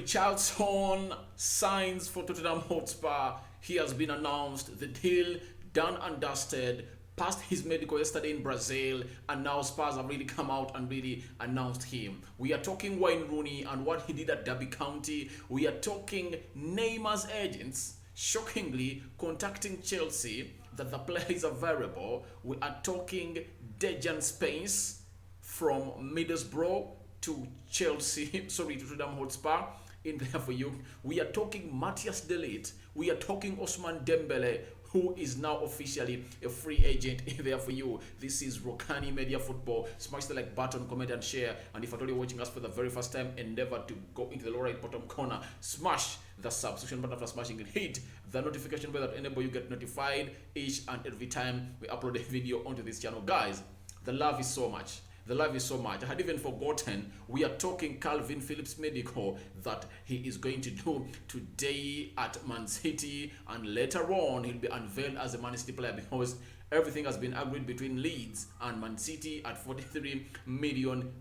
Richarlison signs for Tottenham Hotspur. He has been announced. The deal done and dusted. Passed his medical yesterday in Brazil, and now Spurs have really come out and really announced him. We are talking Wayne Rooney and what he did at Derby County. We are talking Neymar's agents shockingly contacting Chelsea that the player is available. We are talking Dejan Spence from Middlesbrough to Chelsea, sorry, to Tottenham Hotspur in there for you. We are talking Matthias De Ligt. We are talking Ousmane Dembele, who is now officially a free agent in there for you. This is Rokani Media Football. Smash the like button, comment and share. And if at all you're watching us for the very first time, endeavor to go into the lower right bottom corner, smash the subscription button. After smashing it, hit the notification bell that enable you get notified each and every time we upload a video onto this channel. Guys, the love is so much. The love is so much. I had even forgotten we are talking Kalvin Phillips medical that he is going to do today at Man City, and later on he'll be unveiled as a Man City player because everything has been agreed between Leeds and Man City at £43 million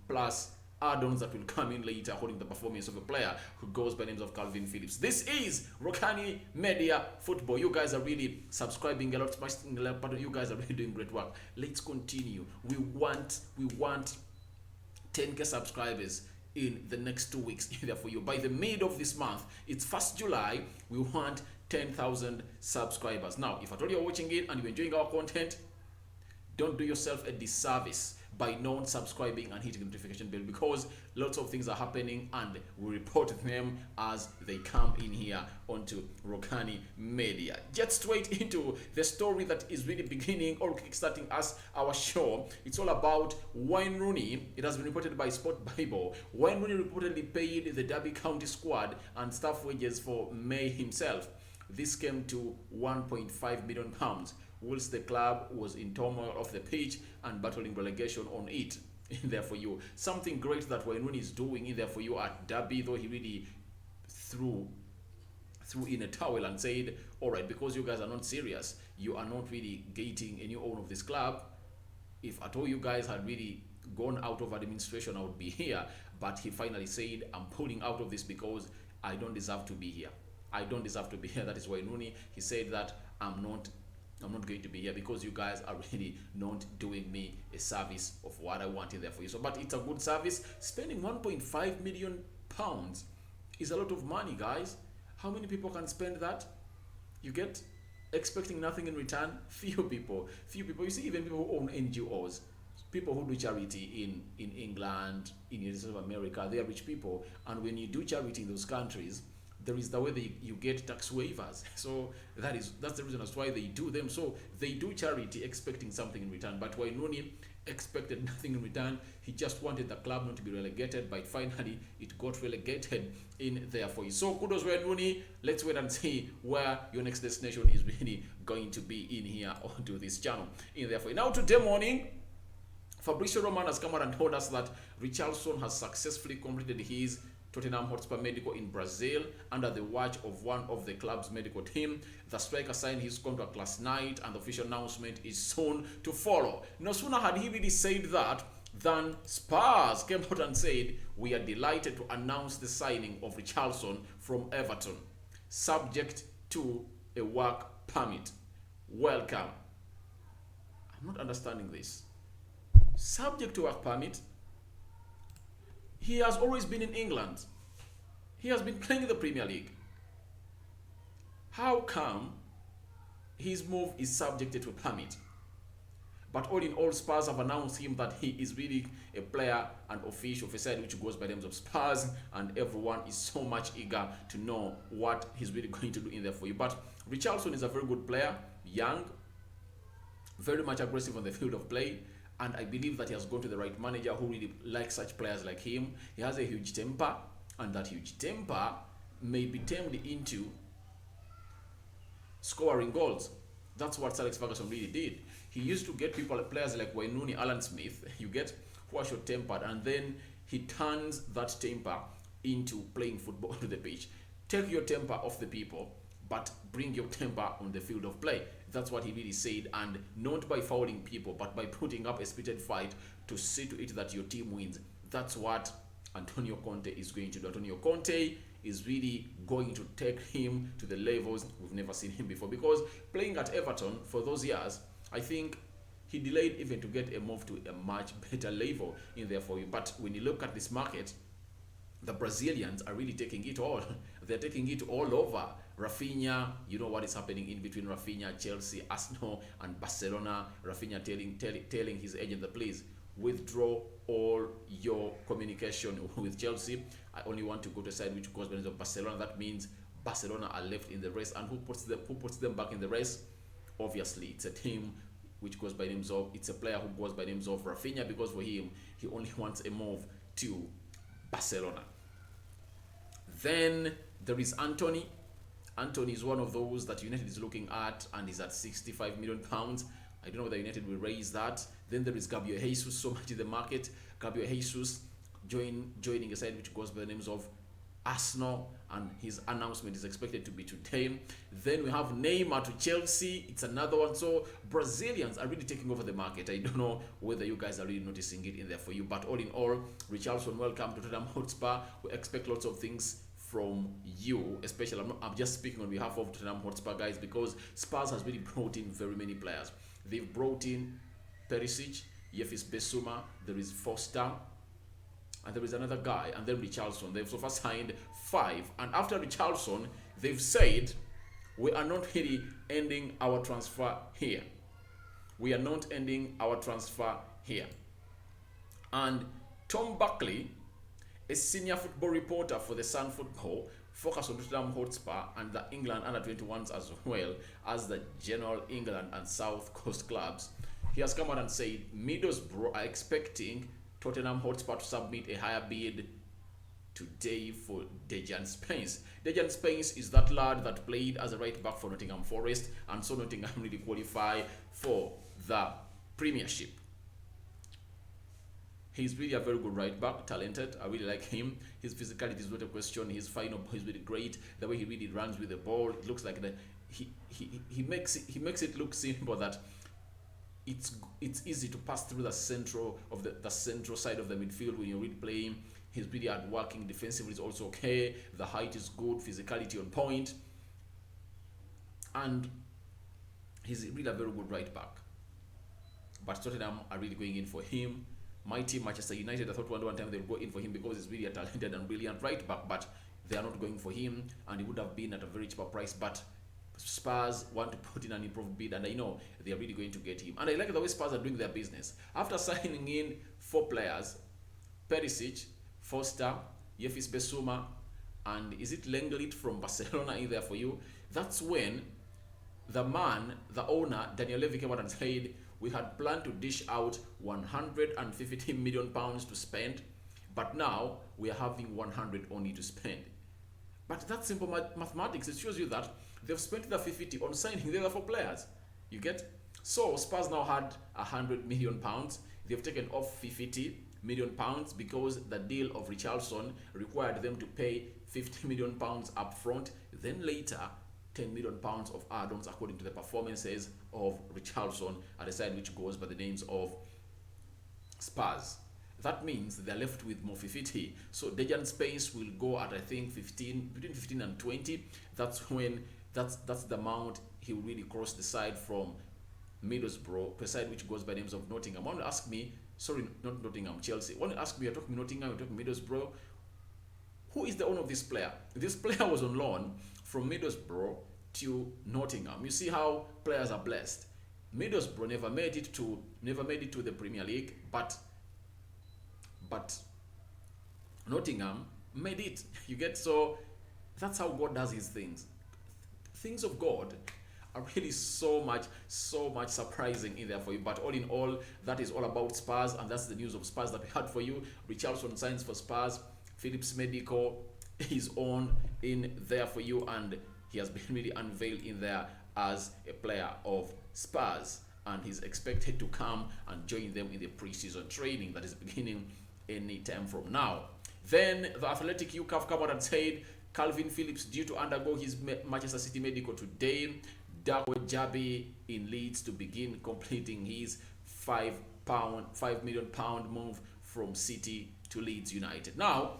plus add-ons that will come in later according to the performance of a player who goes by the names of Kalvin Phillips. This is Rokani Media Football. You guys are really subscribing a lot, smashing the like button. You guys are really doing great work. Let's continue. We want 10k subscribers in the next 2 weeks there for you. By the mid of this month, it's 1st July, we want 10,000 subscribers. Now, if at all you're watching it and you're enjoying our content, don't do yourself a disservice by non-subscribing and hitting the notification bell, because lots of things are happening and we report them as they come in here onto Rokani Media. Get straight into the story that is really beginning or kickstarting us our show. It's all about Wayne Rooney. It has been reported by Sport Bible. Wayne Rooney reportedly paid the Derby County squad and staff wages for May himself. This came to £1.5 million, whilst the club was in turmoil off the pitch and battling relegation on it. In there for you, something great that Wayne Rooney is doing in there for you at Derby, though he really threw in a towel and said, all right, because you guys are not serious, you are not really getting a new owner of this club. If at all you guys had really gone out of administration, I would be here. But he finally said, I'm pulling out of this because I don't deserve to be here. I don't deserve to be here. That is Wayne Rooney. He said that I'm not going to be here because you guys are really not doing me a service of what I want in there for you. So, but it's a good service. Spending £1.5 million is a lot of money, guys. How many people can spend that? You get expecting nothing in return? Few people. You see, even people who own NGOs, people who do charity in England, in the United States of America, they are rich people. And when you do charity in those countries, there is the way that you get tax waivers. So that's the reason as to why they do them. So they do charity expecting something in return. But Wayne Rooney expected nothing in return. He just wanted the club not to be relegated, but finally it got relegated in there for you. So kudos Wayne Rooney. Let's wait and see where your next destination is really going to be in here onto this channel in there for you. Now today morning, Fabrizio Romano has come out and told us that Richarlison has successfully completed his Tottenham Hotspur medical in Brazil under the watch of one of the club's medical team. The striker signed his contract last night and the official announcement is soon to follow. No sooner had he really said that than Spurs came out and said, we are delighted to announce the signing of Richarlison from Everton, subject to a work permit. Welcome. I'm not understanding this. Subject to work permit? He has always been in England. He has been playing in the Premier League. How come his move is subjected to a permit? But all in all, Spurs have announced him that he is really a player and official of a side which goes by the names of Spurs, and everyone is so much eager to know what he's really going to do in there for you. But Richarlison is a very good player, young, very much aggressive on the field of play. And I believe that he has gone to the right manager who really likes such players like him. He has a huge temper, and that huge temper may be turned into scoring goals. That's what Sir Alex Ferguson really did. He used to get players like Wayne Rooney, Alan Smith, you get, who are short-tempered, and then he turns that temper into playing football to the pitch. Take your temper off the people, but bring your temper on the field of play. That's what he really said, and not by fouling people, but by putting up a spirited fight to see to it that your team wins. That's what Antonio Conte is going to do. Antonio Conte is really going to take him to the levels we've never seen him before. Because playing at Everton for those years, I think he delayed even to get a move to a much better level in there for you. But when you look at this market, the Brazilians are really taking it all. They're taking it all over. Rafinha, you know what is happening in between Rafinha, Chelsea, Arsenal, and Barcelona. Rafinha telling his agent that please withdraw all your communication with Chelsea. I only want to go to a side which goes by the name of Barcelona. That means Barcelona are left in the race, and who puts them back in the race? Obviously, it's a team which goes by names of. It's a player who goes by names of Rafinha, because for him, he only wants a move to Barcelona. Then there is Anthony. Anthony is one of those that United is looking at, and is at 65 million pounds. I don't know whether United will raise that. Then there is Gabriel Jesus, so much in the market. Gabriel Jesus joining a side which goes by the names of Arsenal, and his announcement is expected to be today. Then we have Neymar to Chelsea. It's another one. So Brazilians are really taking over the market. I don't know whether you guys are really noticing it in there for you, but all in all, Richarlison, welcome to Tottenham Hotspur. We expect lots of things from you, especially I'm just speaking on behalf of Tottenham Hotspur, guys, because Spurs has really brought in very many players. They've brought in Perisic, Yefis Besuma, there is Foster, and there is another guy, and then Richarlison. They've so far signed 5, and after Richarlison, they've said we are not really ending our transfer here. We are not ending our transfer here. And Tom Buckley, a senior football reporter for the Sun Football, focused on Tottenham Hotspur and the England under-21s as well as the general England and South Coast clubs. He has come out and said Middlesbrough are expecting Tottenham Hotspur to submit a higher bid today for Dejan Spence. Dejan Spence is that lad that played as a right back for Nottingham Forest, and so Nottingham really qualify for the Premiership. He's really a very good right back, talented. I really like him. His physicality is not a question. His final ball is really great. The way he really runs with the ball, it looks like he makes it look simple, that it's easy to pass through the central side of the midfield when you're really playing. He's really hard working. Defensively is also okay. The height is good. Physicality on point, and he's really a very good right back. But Tottenham are really going in for him. My team, Manchester United, I thought one time they'll go in for him because he's really a talented and brilliant right back, but they are not going for him, and he would have been at a very cheaper price. But Spurs want to put in an improved bid, and I know they are really going to get him. And I like the way Spurs are doing their business. After signing in 4 players, Perisic, Foster, Yefis Besuma, and is it Lenglet from Barcelona in there for you? That's when the owner, Daniel Levy, came out and said, we had planned to dish out 150 million pounds to spend, but now we are having 100 only to spend. But that's simple mathematics. It shows you that they've spent the 50 on signing the other 4 players. You get? So Spurs now had 100 million pounds. They've taken off 50 million pounds because the deal of Richarlison required them to pay 50 million pounds up front, then later 10 million pounds of add-ons according to the performances of Richarlison at a side which goes by the names of Spurs. That means they're left with more 50. So Dejan Spence will go at, I think, between 15 and 20. That's the amount he will really cross the side from Middlesbrough to a side which goes by names of Nottingham. Want to ask me, sorry, not Nottingham, Chelsea. Want to ask me, you're talking Nottingham, you're talking Middlesbrough. Who is the owner of this player? This player was on loan from Middlesbrough to Nottingham. You see how players are blessed. Middlesbrough never made it to the Premier League, but Nottingham made it. You get? So that's how God does his things. Things of God are really so much surprising in there for you. But all in all, that is all about Spurs, and that's the news of Spurs that we had for you. Richarlison signs for Spurs. Phillips Medical is on in there for you, and he has been really unveiled in there as a player of Spurs, and he's expected to come and join them in the pre-season training that is beginning any time from now. Then the Athletic UCAF come out and said Kalvin Phillips due to undergo his Manchester City medical today. Darko Jabi in Leeds to begin completing his £5 million move from City to Leeds United. Now,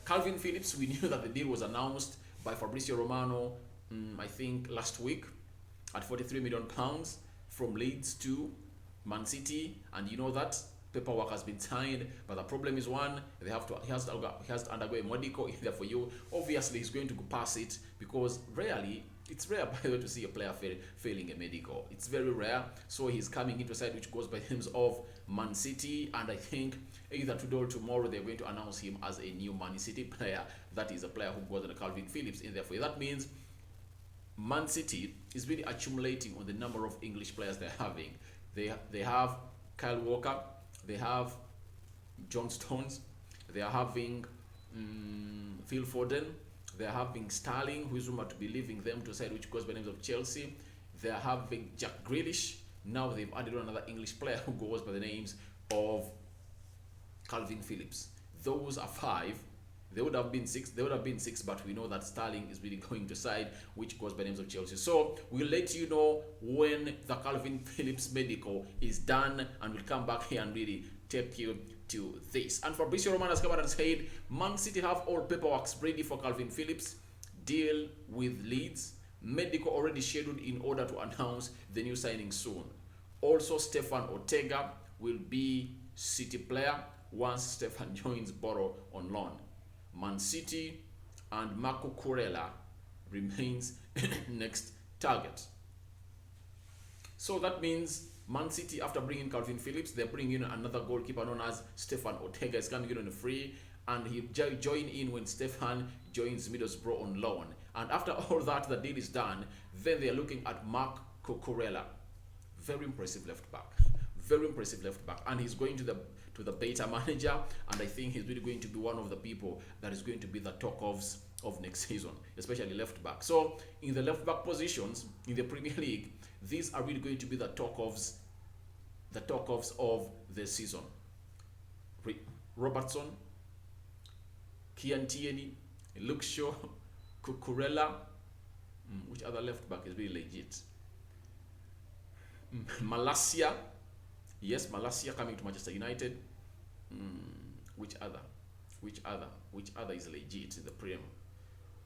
Kalvin Phillips, we knew that the deal was announced by Fabrizio Romano, I think last week, at £43 million from Leeds to Man City, and you know that paperwork has been signed. But the problem is one, he has to undergo a medical in there for you. Obviously, he's going to pass it because it's rare by the way to see a player failing a medical. It's very rare. So he's coming into a side which goes by the names of Man City, and I think either today or tomorrow they're going to announce him as a new Man City player. That is a player who goes under Kalvin Phillips in there for you. That means Man City is really accumulating on the number of English players they're having. They have Kyle Walker, they have John Stones, they are having Phil Foden, they are having Sterling, who is rumored to be leaving them to a side which goes by the names of Chelsea. They are having Jack Grealish. Now they've added on another English player who goes by the names of Kalvin Phillips. Those are 5. They would have been 6. But we know that Sterling is really going to side which goes by names of Chelsea. So we'll let you know when the Kalvin Phillips medical is done, and we'll come back here and really take you to this. And Fabrizio Romano has come out and said Man City have all paperwork ready for Kalvin Phillips. Deal with Leeds. Medical already scheduled in order to announce the new signing soon. Also, Stefan Ortega will be City player once Stefan joins Borough on loan. Man City and Marco Corella remains next target. So that means Man City, after bringing Kalvin Phillips, they're bringing in another goalkeeper known as Stefan Ortega. Is coming in on a free, and he join in when Stefan joins Middlesbrough on loan. And after all that, the deal is done. Then they are looking at Marco Corella, very impressive left back, and he's going to the beta manager, and I think he's really going to be one of the people that is going to be the talk of next season, especially left back. So in the left back positions in the Premier League, these are really going to be the talk of the season. Robertson, Kian Tierney, Luke Shaw, Cucurella. Which other left back is really legit? Malacia. Yes, Malacia coming to Manchester United. Which other is legit in the Premier?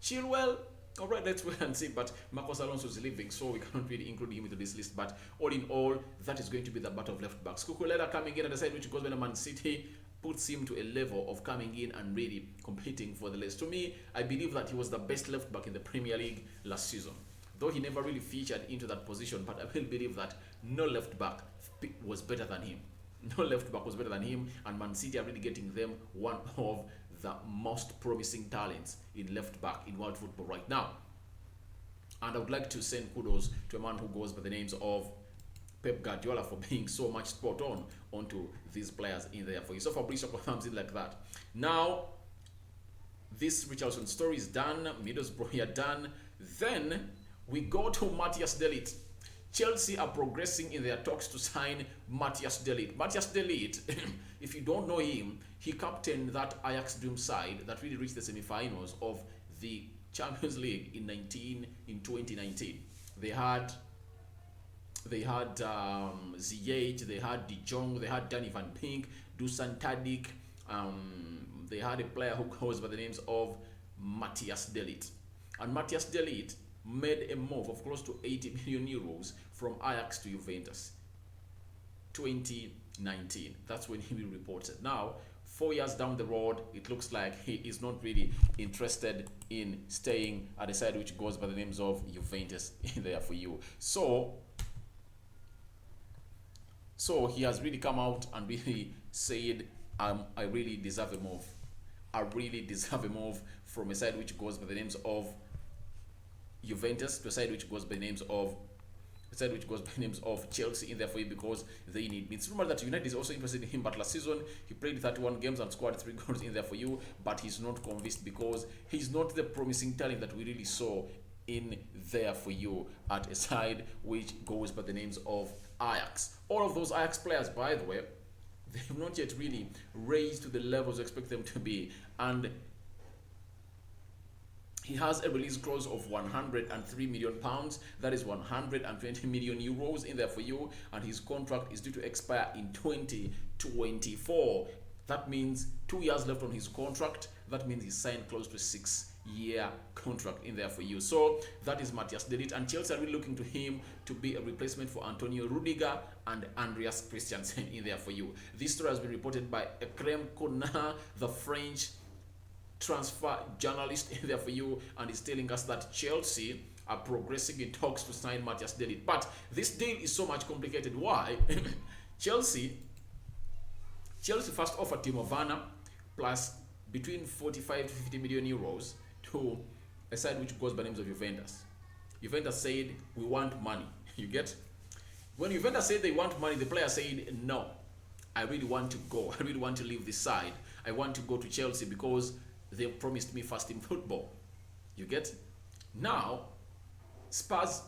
Chilwell. All right, let's wait and see. But Marcos Alonso is leaving, so we cannot really include him into this list. But all in all, that is going to be the battle of left backs. Cucurella coming in at the side which goes by Man City puts him to a level of coming in and really competing for the list. To me, I believe that he was the best left back in the Premier League last season. Though he never really featured into that position, but I will believe that no left back was better than him. And Man City are really getting them one of the most promising talents in left back in world football right now. And I would like to send kudos to a man who goes by the names of Pep Guardiola for being so much spot on onto these players in there for you. So Fabrizio comes in like that. Now, this Richarlison story is done. Middlesbrough are done. Then we go to Matthias de Ligt. Chelsea are progressing in their talks to sign Matthias de Ligt. Matthias de Ligt, if you don't know him, he captained that Ajax dream side that really reached the semi-finals of the Champions League in 2019. They had Ziyech, they had De Jong, they had Danny Van Pink, Dusan Tadic. They had a player who goes by the names of Matthias de Ligt. And Matthias de Ligt made a move of close to 80 million euros from Ajax to Juventus. 2019. That's when he will report it. Now, 4 years down the road, it looks like he is not really interested in staying at a side which goes by the names of Juventus in there for you. So he has really come out and really said, I really deserve a move. I really deserve a move from a side which goes by the names of Juventus to a side which goes by the names of Chelsea in there for you, because they need me. It's rumored that United is also interested in him, but last season he played 31 games and scored 3 goals in there for you, but he's not convinced because he's not the promising talent that we really saw in there for you at a side which goes by the names of Ajax. All of those Ajax players, by the way, they have not yet really raised to the levels you expect them to be, and he has a release clause of £103 million. That is 120 million euros in there for you, and his contract is due to expire in 2024. That means 2 years left on his contract. That means he signed close to a 6-year contract in there for you. So that is Matthias De Ligt, and Chelsea are really looking to him to be a replacement for Antonio Rudiger and Andreas Christensen in there for you. This story has been reported by Ekrem Konar, the French transfer journalist in there for you, and is telling us that Chelsea are progressing in talks to sign Matthias De Ligt. But this deal is so much complicated. Why? Chelsea first offered Timo Werner plus between 45 to 50 million euros to a side which goes by names of Juventus. Juventus said, we want money. You get? When Juventus said they want money, the player said, no, I really want to go. I really want to leave this side. I want to go to Chelsea because they've promised me first team football. You get? Now, Spurs,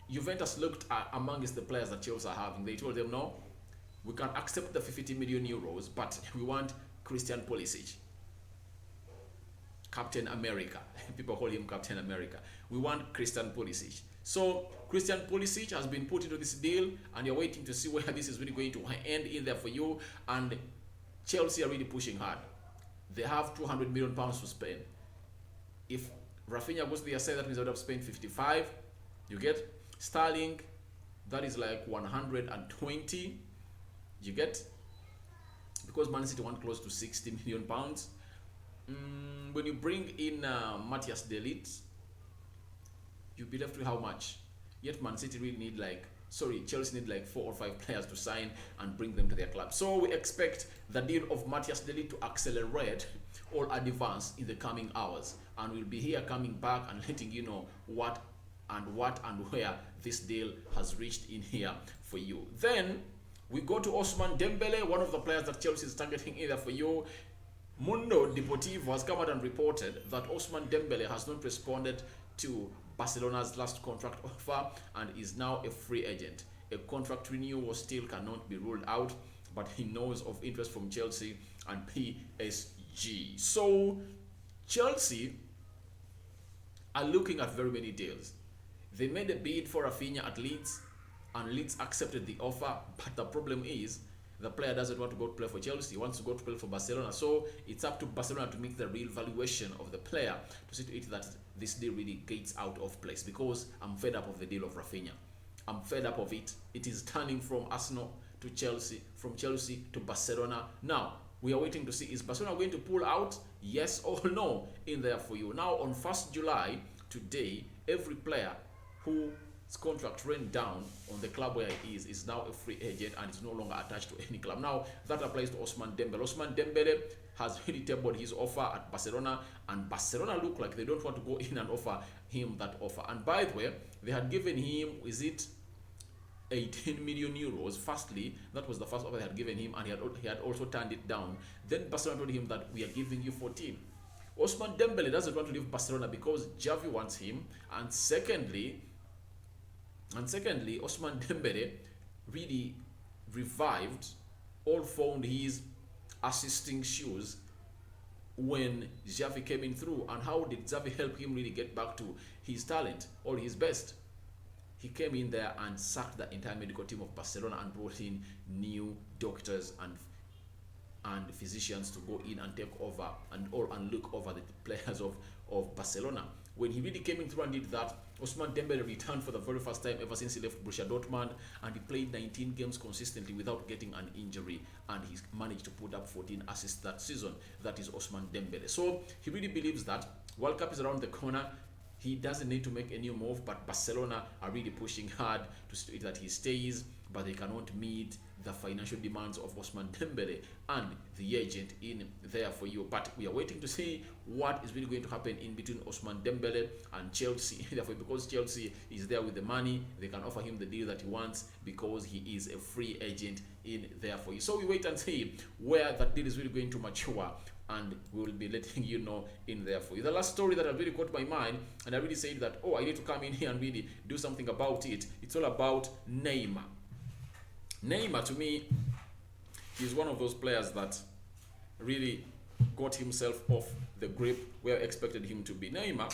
Juventus looked at amongst the players that Chelsea are having. They told them, no, we can accept the 50 million euros, but we want Christian Pulisic. Captain America. People call him Captain America. We want Christian Pulisic. So Christian Pulisic has been put into this deal, and you're waiting to see where this is really going to end in there for you. And Chelsea are really pushing hard. They have 200 million pounds to spend. If Rafinha goes to their side, that means they would have spent 55. You get? Sterling, that is like 120. You get? Because Man City want close to 60 million pounds. When you bring in Matthias De Ligt, you'll be left with how much? Yet Man City really need Chelsea need like 4 or 5 players to sign and bring them to their club. So we expect the deal of Matthias De Ligt to accelerate or advance in the coming hours. And we'll be here coming back and letting you know what and where this deal has reached in here for you. Then we go to Ousmane Dembele, one of the players that Chelsea is targeting either for you. Mundo Deportivo has come out and reported that Ousmane Dembele has not responded to Barcelona's last contract offer and is now a free agent. A contract renewal still cannot be ruled out, but he knows of interest from Chelsea and PSG. So Chelsea are looking at very many deals. They made a bid for Rafinha at Leeds, and Leeds accepted the offer, but the problem is the player doesn't want to go to play for Chelsea. He wants to go to play for Barcelona. So it's up to Barcelona to make the real valuation of the player to see to it that this deal really gets out of place, because I'm fed up of the deal of Rafinha. I'm fed up of it. It is turning from Arsenal to Chelsea, from Chelsea to Barcelona. Now, we are waiting to see, is Barcelona going to pull out? Yes or no in there for you. Now, on 1st July, today, every player whose contract ran down on the club where he is now a free agent and is no longer attached to any club. Now, that applies to Ousmane Dembele. Ousmane Dembele has really tabled his offer at Barcelona, and Barcelona look like they don't want to go in and offer him that offer. And by the way, they had given him, 18 million euros. Firstly, that was the first offer they had given him, and he had also turned it down. Then Barcelona told him that we are giving you 14. Ousmane Dembele doesn't want to leave Barcelona because Xavi wants him, and secondly, Ousmane Dembele really revived or found his assisting shoes when Xavi came in through. And how did Xavi help him really get back to his talent or his best? He came in there and sacked the entire medical team of Barcelona and brought in new doctors and physicians to go in and take over and look over the players of Barcelona. When he really came in through and did that, Ousmane Dembele returned for the very first time ever since he left Borussia Dortmund, and he played 19 games consistently without getting an injury, and he managed to put up 14 assists that season. That is Ousmane Dembele. So he really believes that World Cup is around the corner. He doesn't need to make a new move, but Barcelona are really pushing hard to see that he stays, but they cannot meet the financial demands of Ousmane Dembele and the agent in there for you. But we are waiting to see what is really going to happen in between Ousmane Dembele and Chelsea. Therefore, because Chelsea is there with the money, they can offer him the deal that he wants because he is a free agent in there for you. So we wait and see where that deal is really going to mature, and we will be letting you know in there for you. The last story that has really caught my mind, and I really said that, I need to come in here and really do something about it. It's all about Neymar. Neymar, to me, is one of those players that really got himself off the grip where I expected him to be. Neymar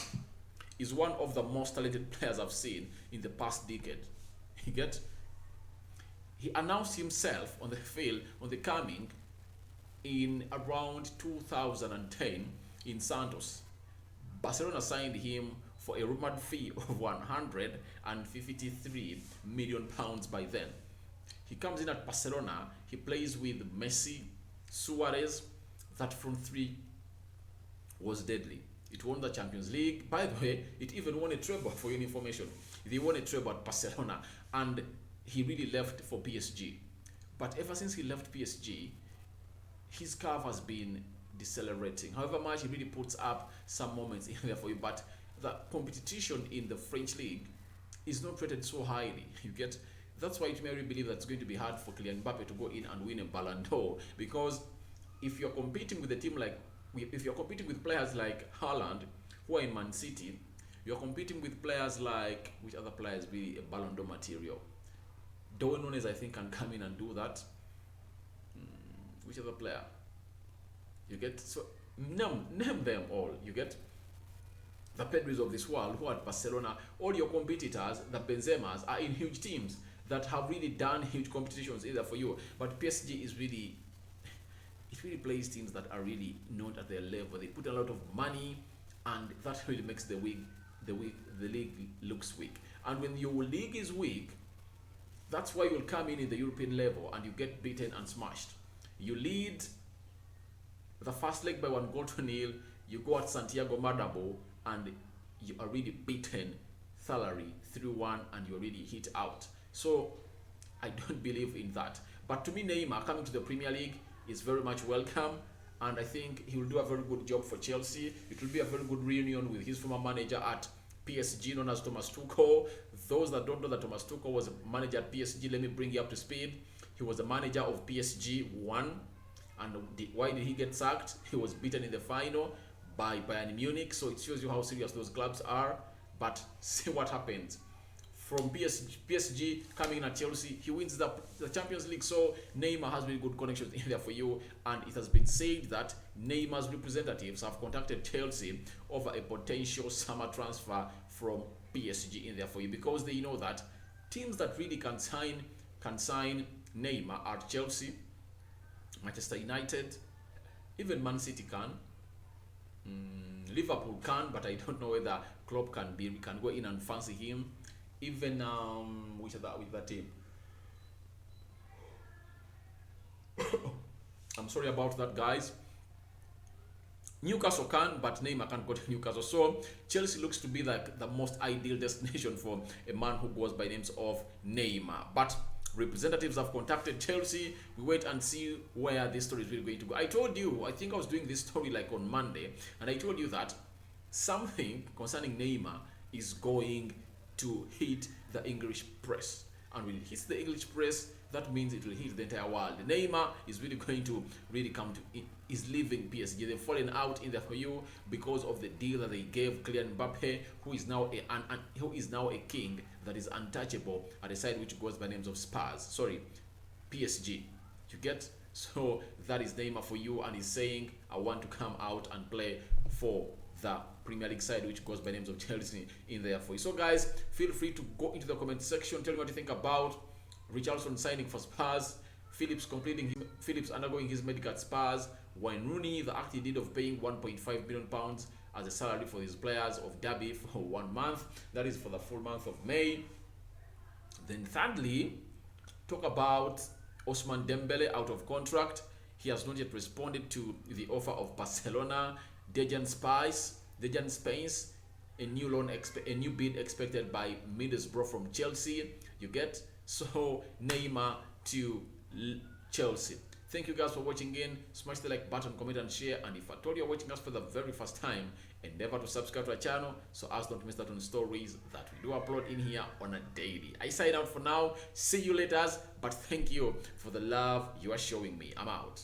is one of the most talented players I've seen in the past decade. He announced himself on the field, on the coming in around 2010 in Santos. Barcelona signed him for a rumored fee of 153 million pounds by then. He comes in at Barcelona, he plays with Messi, Suarez. That front three was deadly. It won the Champions League. By the way, it even won a treble, for your information. They won a treble at Barcelona, and he really left for PSG. But ever since he left PSG, his curve has been decelerating. However much he really puts up some moments in there for you, but the competition in the French league is not rated so highly. You get That's why it may really believe that it's going to be hard for Kylian Mbappe to go in and win a Ballon d'Or, because if you're competing with a team like if you're competing with players like Haaland who are in Man City, you're competing with players like which other players be a Ballon d'Or material. Darwin Nunes, I think, can come in and do that. Which other player? You get so name them all. You get the Pedris of this world who are at Barcelona. All your competitors, the Benzemas, are in huge teams that have really done huge competitions either for you. But PSG is really, it really plays teams that are really not at their level. They put a lot of money, and that really makes the league looks weak. And when your league is weak, that's why you'll come in the European level and you get beaten and smashed. You lead the first leg by 1-0. You go at Santiago Bernabeu and you are really beaten thoroughly 3-1, and you're really hit out. So I don't believe in that. But to me, Neymar coming to the Premier League is very much welcome, and I think he will do a very good job for Chelsea. It will be a very good reunion with his former manager at PSG, known as Thomas Tuchel. Those that don't know that Thomas Tuchel was a manager at PSG, let me bring you up to speed. He was the manager of PSG 1, and why did he get sacked? He was beaten in the final by Bayern Munich, so it shows you how serious those clubs are. But see what happens. From PSG coming in at Chelsea, he wins the Champions League. So Neymar has really good connections in there for you, and it has been said that Neymar's representatives have contacted Chelsea over a potential summer transfer from PSG in there for you, because they know that teams that really can sign Neymar are Chelsea, Manchester United, even Man City can. Liverpool can, but I don't know whether Klopp can go in and fancy him. Even with that team. I'm sorry about that, guys. Newcastle can, but Neymar can't go to Newcastle. So Chelsea looks to be like the most ideal destination for a man who goes by names of Neymar. But representatives have contacted Chelsea. We wait and see where this story is really going to go. I told you, I think I was doing this story like on Monday, and I told you that something concerning Neymar is going to hit the English press. And when it hits the English press, that means it will hit the entire world. Neymar is really going to is leaving PSG. They've fallen out in there for you because of the deal that they gave Kylian Mbappe, who is now a king that is untouchable at a side which goes by names of PSG. You get? So that is Neymar for you, and he's saying, I want to come out and play for the Premier League side which goes by names of Chelsea in there for you. So guys, feel free to go into the comment section, tell me what you think about Richarlison signing for Spurs, Phillips undergoing his medical at Spurs, Wayne Rooney, the act he did of paying £1.5 million as a salary for his players of Derby for 1 month, that is for the full month of May. Then thirdly, talk about Ousmane Dembele out of contract. He has not yet responded to the offer of Barcelona. Dejan Spence, a new bid expected by Middlesbrough from Chelsea. You get? So Neymar to Chelsea. Thank you guys for watching in. Smash the like button, comment and share. And if at all you're watching us for the very first time, endeavor to subscribe to our channel so as not to miss out on stories that we do upload in here on a daily. I sign out for now. See you later, but thank you for the love you are showing me. I'm out.